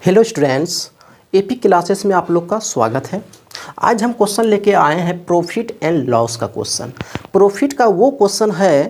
Hello students, AP classes में आप लोग का स्वागत है। आज हम क्वेश्चन लेके आए हैं प्रॉफिट एंड लॉस का क्वेश्चन। प्रॉफिट का वो क्वेश्चन है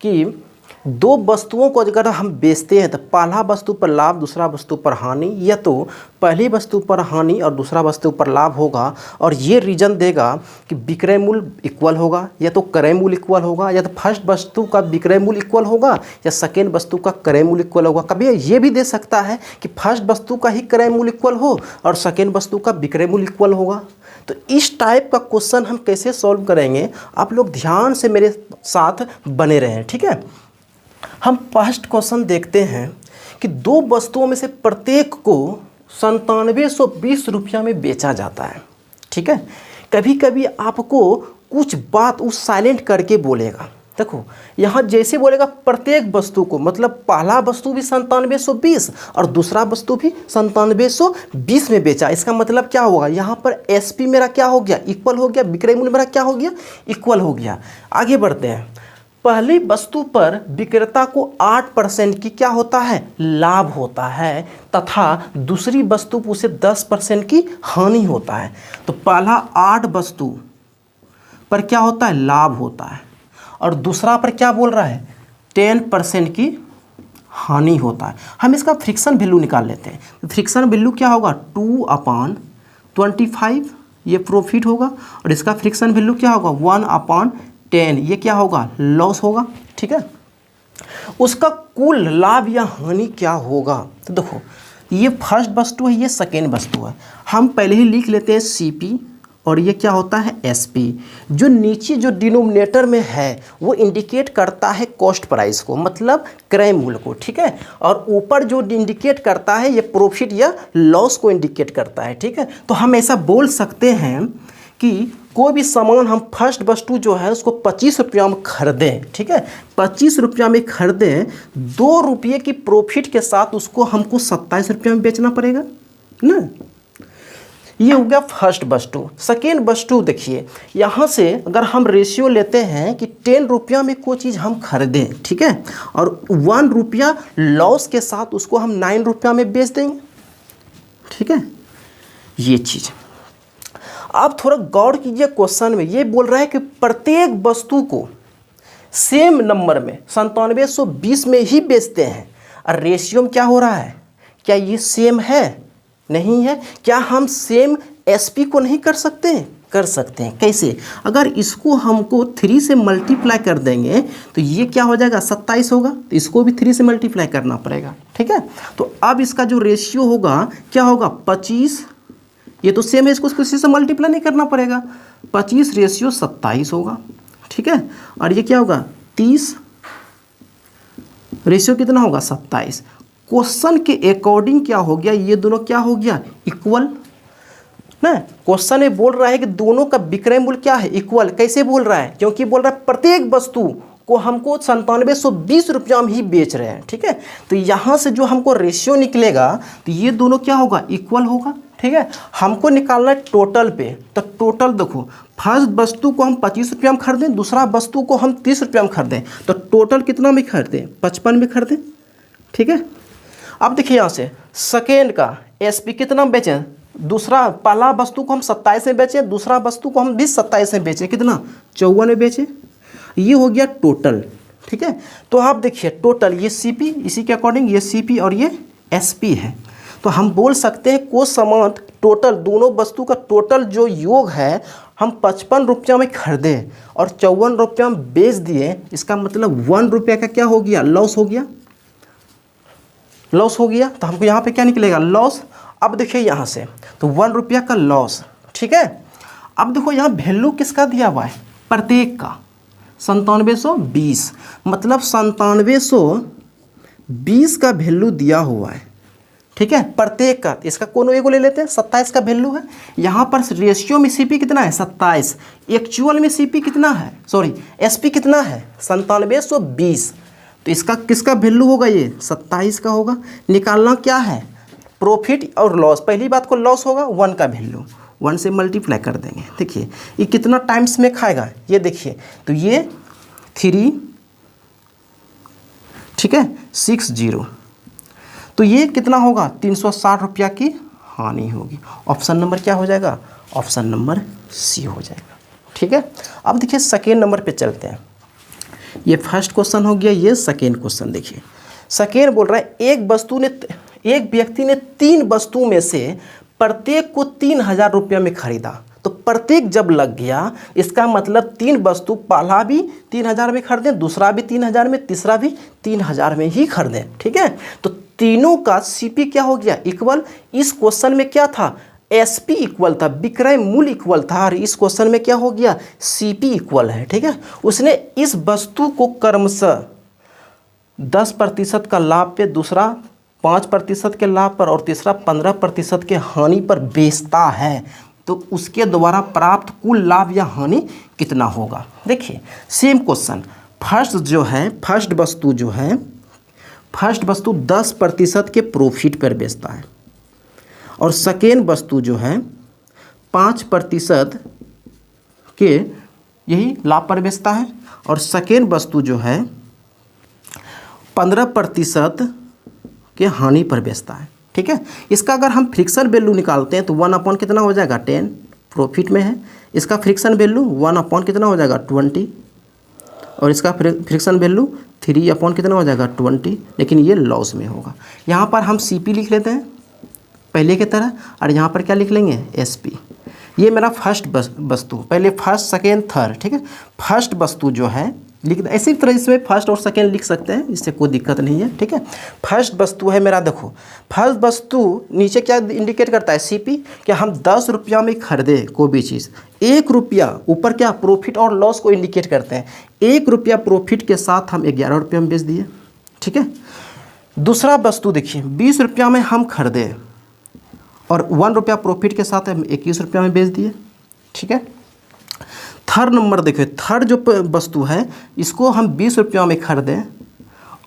कि दो वस्तुओं को अगर हम बेचते हैं तो पहला वस्तु पर लाभ, दूसरा वस्तु पर हानि, या तो पहली वस्तु पर हानि और दूसरा वस्तु पर लाभ होगा और ये रीजन देगा कि विक्रय मूल्य इक्वल होगा, या तो क्रय मूल्य इक्वल होगा, या तो फर्स्ट वस्तु का विक्रय मूल्य इक्वल होगा या सेकेंड वस्तु का क्रय मूल्य इक्वल होगा। कभी ये भी दे सकता है कि फर्स्ट वस्तु का ही क्रय मूल्य इक्वल हो और सेकेंड वस्तु का विक्रय मूल्य इक्वल होगा। तो इस टाइप का क्वेश्चन हम कैसे सॉल्व करेंगे, आप लोग ध्यान से मेरे साथ बने रहें, ठीक है। हम फर्स्ट क्वेश्चन देखते हैं कि दो वस्तुओं में से प्रत्येक को 9720 रुपया में बेचा जाता है, ठीक है। कभी कभी आपको कुछ बात उस साइलेंट करके बोलेगा। देखो यहाँ जैसे बोलेगा प्रत्येक वस्तु को, मतलब पहला वस्तु भी 9720 और दूसरा वस्तु भी 9720 में बेचा। इसका मतलब क्या होगा, यहाँ पर एसपी मेरा क्या हो गया, इक्वल हो गया, विक्रय मूल्य मेरा क्या हो गया, इक्वल हो गया। आगे बढ़ते हैं। पहली वस्तु पर विक्रेता को 8% की क्या होता है, लाभ होता है, तथा दूसरी वस्तु पर उसे 10% की हानि होता है। तो पहला 8 वस्तु पर क्या होता है, लाभ होता है, और दूसरा पर क्या बोल रहा है, 10% की हानि होता है। हम इसका फ्रिक्शन वैल्यू निकाल लेते हैं। फ्रिक्शन वैल्यू क्या होगा, 2/25, ये प्रॉफिट होगा, और इसका फ्रिक्शन वैल्यू क्या होगा, 1/10, ये क्या होगा, लॉस होगा, ठीक है। उसका कुल लाभ या हानि क्या होगा, तो देखो ये फर्स्ट वस्तु है, ये सेकेंड वस्तु है। हम पहले ही लिख लेते हैं सीपी, और ये क्या होता है, एसपी। जो नीचे जो डिनोमिनेटर में है वो इंडिकेट करता है कॉस्ट प्राइस को, मतलब क्रय मूल्य को, ठीक है। और ऊपर जो इंडिकेट करता है ये प्रॉफिट या लॉस को इंडिकेट करता है, ठीक है। तो हम ऐसा बोल सकते हैं कि कोई भी सामान हम फर्स्ट वस्तु जो है उसको 25 रुपया में खरीदें, ठीक है। 25 रुपया में खरीदें, 2 रुपये की प्रॉफिट के साथ उसको हमको 27 रुपया में बेचना पड़ेगा ना। ये हो गया फर्स्ट वस्तु। सेकेंड वस्तु देखिए, यहाँ से अगर हम रेशियो लेते हैं कि 10 रुपया में कोई चीज़ हम खरीदें, ठीक है, और 1 रुपया लॉस के साथ उसको हम 9 रुपया में बेच देंगे, ठीक है। ये चीज़ आप थोड़ा गौर कीजिए। क्वेश्चन में ये बोल रहा है कि प्रत्येक वस्तु को सेम नंबर में 9720 में ही बेचते हैं, और रेशियो में क्या हो रहा है, क्या ये सेम है, नहीं है। क्या हम सेम एसपी को नहीं कर सकते हैं, कर सकते हैं। कैसे, अगर इसको हमको 3 से मल्टीप्लाई कर देंगे तो ये क्या हो जाएगा, 27 होगा, तो इसको भी 3 से मल्टीप्लाई करना पड़ेगा, ठीक है। तो अब इसका जो रेशियो होगा क्या होगा, 25, ये तो सेम है, इसको किसी से मल्टीप्लाई नहीं करना पड़ेगा, 25 रेशियो 27 होगा, ठीक है। और ये क्या होगा, 30 रेशियो कितना होगा, 27। क्वेश्चन के अकॉर्डिंग क्या हो गया, ये दोनों क्या हो गया, इक्वल ना। क्वेश्चन ये बोल रहा है कि दोनों का विक्रय मूल्य क्या है, इक्वल। कैसे बोल रहा है, क्योंकि बोल रहा है प्रत्येक वस्तु को हमको 9720 रुपया में ही बेच रहे हैं, ठीक है। तो यहाँ से जो हमको रेशियो निकलेगा तो ये दोनों क्या होगा, इक्वल होगा, ठीक है। हमको निकालना है टोटल पे, तो टोटल देखो, फर्स्ट वस्तु को हम 25 रुपया में खरीदें, दूसरा वस्तु को हम 30 रुपया में खरीदें, तो टोटल कितना में खरीदें, 55 में खरीदें, ठीक है। अब देखिए यहाँ से सेकेंड का एसपी कितना में बेचें, दूसरा पहला वस्तु को हम 27 में बेचें, दूसरा वस्तु को हम भी 27 में बेचें, कितना, 54 में बेचें। ये हो गया टोटल, ठीक है। तो आप देखिए टोटल, ये सीपी, इसी के अकॉर्डिंग ये सीपी और ये एसपी है। तो हम बोल सकते हैं कोई सामान टोटल, दोनों वस्तु का टोटल जो योग है हम 55 रुपया में खरीदे और 54 रुपया में बेच दिए। इसका मतलब 1 रुपया का क्या हो गया, लॉस हो गया, लॉस हो गया। तो हमको यहाँ पे क्या निकलेगा, लॉस। अब देखिए यहाँ से तो 1 रुपया का लॉस, ठीक है। अब देखो यहाँ वैल्यू किसका दिया हुआ है, प्रत्येक का 9720, मतलब 9720 का वैल्यू दिया हुआ है, ठीक है, प्रत्येक का। इसका कोनो एगो ले लेते हैं, 27 का वैल्यू है। यहाँ पर रेशियो में सीपी कितना है, 27, एक्चुअल में सीपी कितना है, सॉरी एसपी कितना है, 9720। तो इसका किसका वैल्यू होगा, ये 27 का होगा। निकालना क्या है, प्रॉफिट और लॉस। पहली बात को लॉस होगा, 1 का वैल्यू 1 से मल्टीप्लाई कर देंगे। देखिए ये कितना टाइम्स में खाएगा, ये देखिए, तो ये 3, ठीक है, 60, तो ये कितना होगा, 360 रुपया की हानि होगी। ऑप्शन नंबर क्या हो जाएगा, ऑप्शन नंबर सी हो जाएगा। ठीक है, अब देखिए सेकेंड नंबर पे चलते हैं। ये फर्स्ट क्वेश्चन हो गया, ये सेकेंड क्वेश्चन देखिए। सेकेंड बोल रहा है एक व्यक्ति ने 3 वस्तु में से प्रत्येक को 3000 रुपये में खरीदा। तो प्रत्येक जब लग गया, इसका मतलब 3 वस्तु, पहला भी 3000 में खरीदें, दूसरा भी 3000 में, तीसरा भी 3000 में ही खरीदें। ठीक है, तो तीनों का सीपी क्या हो गया, इक्वल। इस क्वेश्चन में क्या था, एसपी इक्वल था, विक्रय मूल्य इक्वल था, और इस क्वेश्चन में क्या हो गया, सीपी इक्वल है। ठीक है, उसने इस वस्तु को क्रमशः 10% का लाभ पे, दूसरा 5% के लाभ पर, और तीसरा 15% के हानि पर बेचता है। तो उसके द्वारा प्राप्त कुल लाभ या हानि कितना होगा। देखिए सेम क्वेश्चन, फर्स्ट वस्तु 10% के प्रॉफिट पर बेचता है, और सेकेंड वस्तु जो है 5% के यही लाभ पर बेचता है, और सेकेंड वस्तु जो है 15% के हानि पर बेचता है। ठीक है, इसका अगर हम फ्रिक्शन वैल्यू निकालते हैं तो 1 कितना हो जाएगा, 10 प्रॉफिट में है। इसका फ्रिक्शन वैल्यू 1 कितना हो जाएगा, 20, और इसका फ्रिक्शन वैल्यू 3 कितना हो जाएगा, 20, लेकिन ये लॉस में होगा। यहाँ पर हम सीपी लिख लेते हैं पहले की तरह, और यहाँ पर क्या लिख लेंगे, एसपी। ये मेरा फर्स्ट वस्तु, पहले फर्स्ट सेकेंड थर्ड। ठीक है, फर्स्ट वस्तु जो है लिख, इसी तरह इसमें फर्स्ट और सेकेंड लिख सकते हैं, इससे कोई दिक्कत नहीं है। ठीक है, फर्स्ट वस्तु है मेरा, देखो फर्स्ट वस्तु नीचे क्या इंडिकेट करता है, सीपी, कि हम 10 रुपया में खरीदे कोई भी चीज़, 1 रुपया, ऊपर क्या प्रॉफिट और लॉस को इंडिकेट करते हैं। 1 रुपया प्रॉफिट के साथ हम 11 रुपया में बेच दिए। ठीक है, दूसरा वस्तु देखिए 20 रुपया में हम खरीदे, और 1 रुपया प्रॉफिट के साथ हम 21 रुपया में बेच दिए। ठीक है, थर्ड नंबर देखिए, थर्ड जो वस्तु है इसको हम 20 रुपया में खरीदें,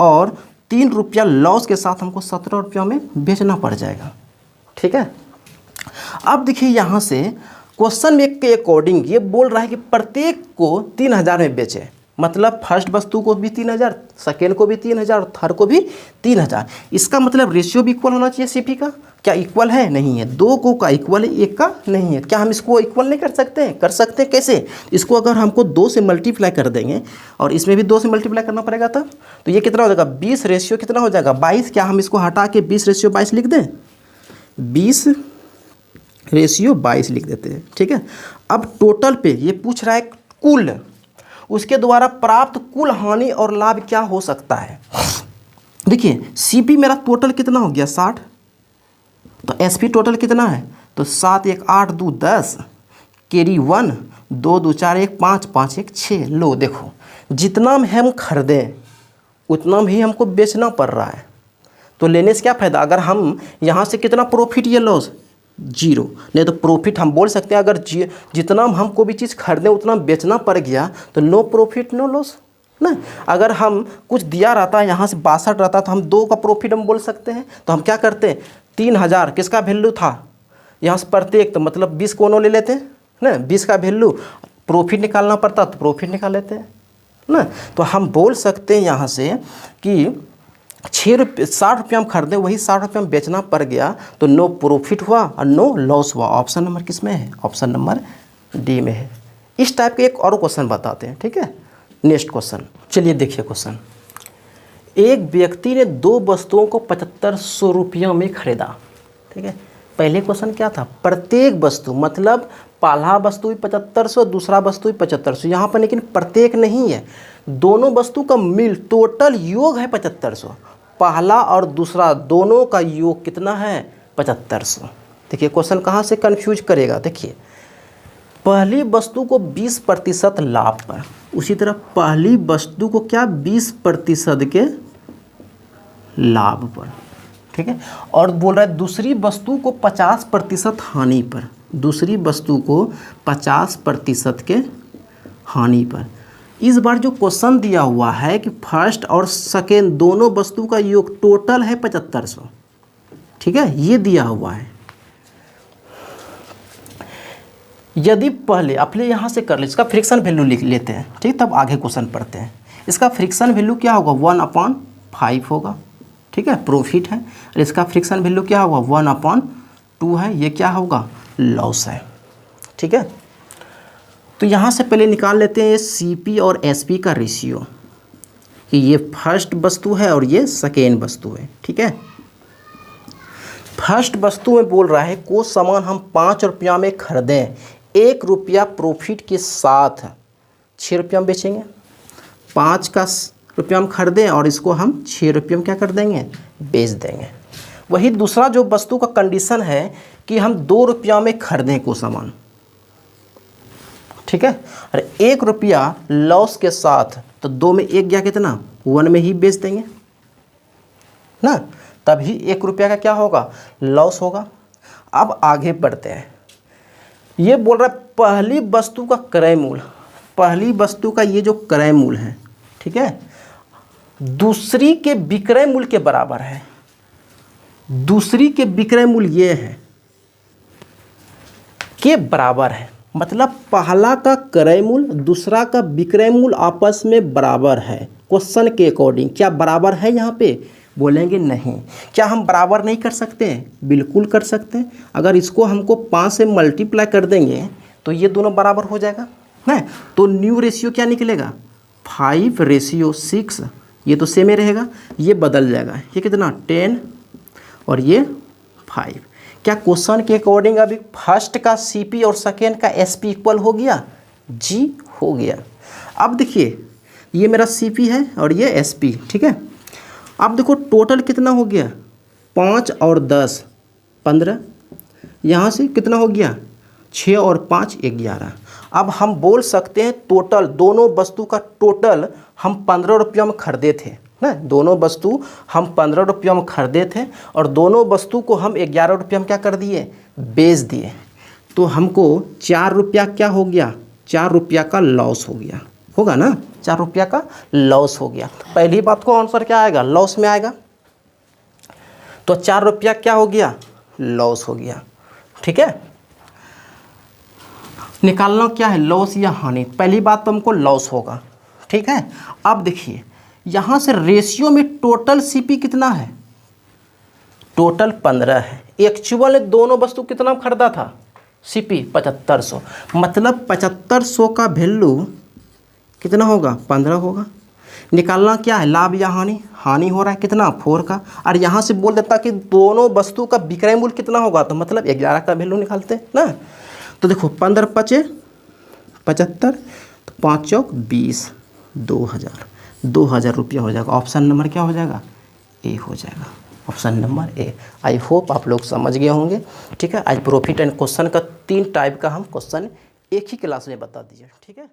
और 3 रुपया लॉस के साथ हमको 17 रुपया में बेचना पड़ जाएगा। ठीक है, अब देखिए यहाँ से क्वेश्चन में के अकॉर्डिंग ये बोल रहा है कि प्रत्येक को 3000 में बेचे, मतलब फर्स्ट वस्तु को भी 3000, सेकेंड को भी 3000, थर्ड को भी 3000। इसका मतलब रेशियो भी इक्वल होना चाहिए सीपी का। क्या इक्वल है, नहीं है। 2 को का इक्वल है, 1 का नहीं है। क्या हम इसको इक्वल नहीं कर सकते हैं, कर सकते हैं। कैसे, इसको अगर हमको 2 से मल्टीप्लाई कर देंगे, और इसमें भी 2 से मल्टीप्लाई करना पड़ेगा तब, तो ये कितना हो जाएगा, 20 रेशियो कितना हो जाएगा, 22। क्या हम इसको हटा के 20 रेशियो 22 लिख दें, 20 रेशियो 22 लिख देते हैं। ठीक है, अब टोटल पे ये पूछ रहा है कुल, उसके द्वारा प्राप्त कुल हानि और लाभ क्या हो सकता है। देखिए सीपी मेरा टोटल कितना हो गया, 60, तो एसपी टोटल कितना है, तो 7 1 8 2 10, कैरी 1, 2 2 4 1 5 5 1 6। लो देखो, जितना में हम खरीदें उतना ही हमको बेचना पड़ रहा है, तो लेने से क्या फ़ायदा। अगर हम यहाँ से कितना प्रॉफिट या लॉस, 0, नहीं तो प्रॉफिट हम बोल सकते हैं। अगर जितना हम कोई भी चीज़ खरीदें उतना बेचना पड़ गया तो नो प्रॉफिट नो लॉस ना। अगर हम कुछ दिया रहता है, यहाँ से 62 रहता तो हम 2 का प्रॉफिट हम बोल सकते हैं। तो हम क्या करते हैं, 3000 किसका वैल्यू था यहाँ से प्रत्येक, तो मतलब 20 कोनो ले लेते हैं ना, 20 का वैल्यू, प्रॉफिट निकालना पड़ता तो प्रॉफिट निकाल लेते हैं ना। तो हम बोल सकते हैं यहाँ से कि 60 रुपया हम खरीदे, वही 60 रुपया में बेचना पड़ गया, तो नो प्रॉफिट हुआ और नो लॉस हुआ। ऑप्शन नंबर किस में है, ऑप्शन नंबर डी में है। इस टाइप के एक और क्वेश्चन बताते हैं। ठीक है, नेक्स्ट क्वेश्चन, चलिए देखिए क्वेश्चन। एक व्यक्ति ने 2 वस्तुओं को 7500 रुपया में खरीदा। ठीक है, पहले क्वेश्चन क्या था, प्रत्येक वस्तु, मतलब पहला वस्तु भी 7500, दूसरा वस्तु भी 7500। यहाँ पर लेकिन प्रत्येक नहीं है, दोनों वस्तु का मिल टोटल योग है 7500। पहला और दूसरा दोनों का योग कितना है, 7500। देखिए क्वेश्चन कहाँ से कंफ्यूज करेगा। देखिए पहली वस्तु को 20% लाभ पर, उसी तरह पहली वस्तु को क्या 20% के लाभ पर। ठीक है, और बोल रहा है दूसरी वस्तु को 50% हानि पर, दूसरी वस्तु को 50% के हानि पर। इस बार जो क्वेश्चन दिया हुआ है कि फर्स्ट और सेकेंड दोनों वस्तु का योग टोटल है 7500। ठीक है, ये दिया हुआ है। यदि पहले अपने यहाँ से कर ले, इसका फ्रिक्शन वैल्यू लिख लेते हैं। ठीक, तब आगे क्वेश्चन पढ़ते हैं। इसका फ्रिक्शन वैल्यू क्या होगा, 1/5 होगा। ठीक है, प्रॉफिट है। और इसका फ्रिक्शन वैल्यू क्या होगा 1/2 है, ये क्या होगा लॉस है। ठीक है, तो यहाँ से पहले निकाल लेते हैं CP और SP का रेशियो कि ये फर्स्ट वस्तु है और ये सेकेंड वस्तु है। ठीक है, फर्स्ट वस्तु में बोल रहा है को सामान हम 5 रुपया में खरीदें, 1 रुपया प्रॉफिट के साथ 6 रुपया में बेचेंगे। 5 का रुपया में खरीदें और इसको हम 6 रुपये में क्या कर देंगे बेच देंगे। वही दूसरा जो वस्तु का कंडीशन है कि हम 2 रुपया में खरीदें को सामान, ठीक है, और 1 रुपया लॉस के साथ, तो 2 में 1 गया कितना 1 में ही बेच देंगे ना, तभी 1 रुपया का क्या होगा लॉस होगा। अब आगे बढ़ते हैं, ये बोल रहा है पहली वस्तु का क्रय मूल्य, पहली वस्तु का ये जो क्रय मूल्य है, ठीक है, दूसरी के विक्रय मूल्य के बराबर है। दूसरी के विक्रय मूल्य ये है के बराबर है, मतलब पहला का क्रय मूल्य दूसरा का विक्रय मूल्य आपस में बराबर है। क्वेश्चन के अकॉर्डिंग क्या बराबर है, यहाँ पे बोलेंगे नहीं। क्या हम बराबर नहीं कर सकते हैं, बिल्कुल कर सकते हैं। अगर इसको हमको 5 से मल्टीप्लाई कर देंगे तो ये दोनों बराबर हो जाएगा ना, तो न्यू रेशियो क्या निकलेगा 5/6, ये तो सेम ही रहेगा, ये बदल जाएगा, ये कितना 10 और ये 5। क्या क्वेश्चन के अकॉर्डिंग अभी फर्स्ट का CP और सेकेंड का SP इक्वल हो गया, जी हो गया। अब देखिए ये मेरा CP है और ये SP, ठीक है। अब देखो टोटल कितना हो गया 5 और 10 15, यहाँ से कितना हो गया 6 और 5 11। अब हम बोल सकते हैं टोटल दोनों वस्तु का टोटल हम 15 रुपया में खरीदे थे ना, दोनों वस्तु हम 15 रुपया में खरीदे थे और दोनों वस्तु को हम 11 रुपया में क्या कर दिए बेच दिए, तो हमको 4 रुपया क्या हो गया 4 रुपया का लॉस हो गया, होगा ना, 4 रुपया का लॉस हो गया। पहली बात को आंसर क्या आएगा लॉस में आएगा, तो 4 रुपया क्या हो गया लॉस हो गया। ठीक है, निकालना क्या है लॉस या हानि, पहली बात तो हमको लॉस होगा। ठीक है, अब देखिए यहाँ से रेशियो में टोटल CP कितना है, टोटल 15 है। एक्चुअल ने दोनों वस्तु कितना खरीदा था CP 7500, मतलब 7500 का वैल्यू कितना होगा 15 होगा। निकालना क्या है लाभ या हानि, हानि हो रहा है कितना 4 का, और यहाँ से बोल देता कि दोनों वस्तु का विक्रय मूल्य कितना होगा, तो मतलब 11 का वैल्यू निकालते ना। तो देखो 15 × 5 = 75, तो 5 चौक 20, 2000 रुपया हो जाएगा। ऑप्शन नंबर क्या हो जाएगा ए हो जाएगा, option number A. I hope आप लोग समझ गए होंगे। ठीक है, आज प्रॉफिट एंड क्वेश्चन का 3 टाइप का हम क्वेश्चन एक ही क्लास में बता दीजिए। ठीक है।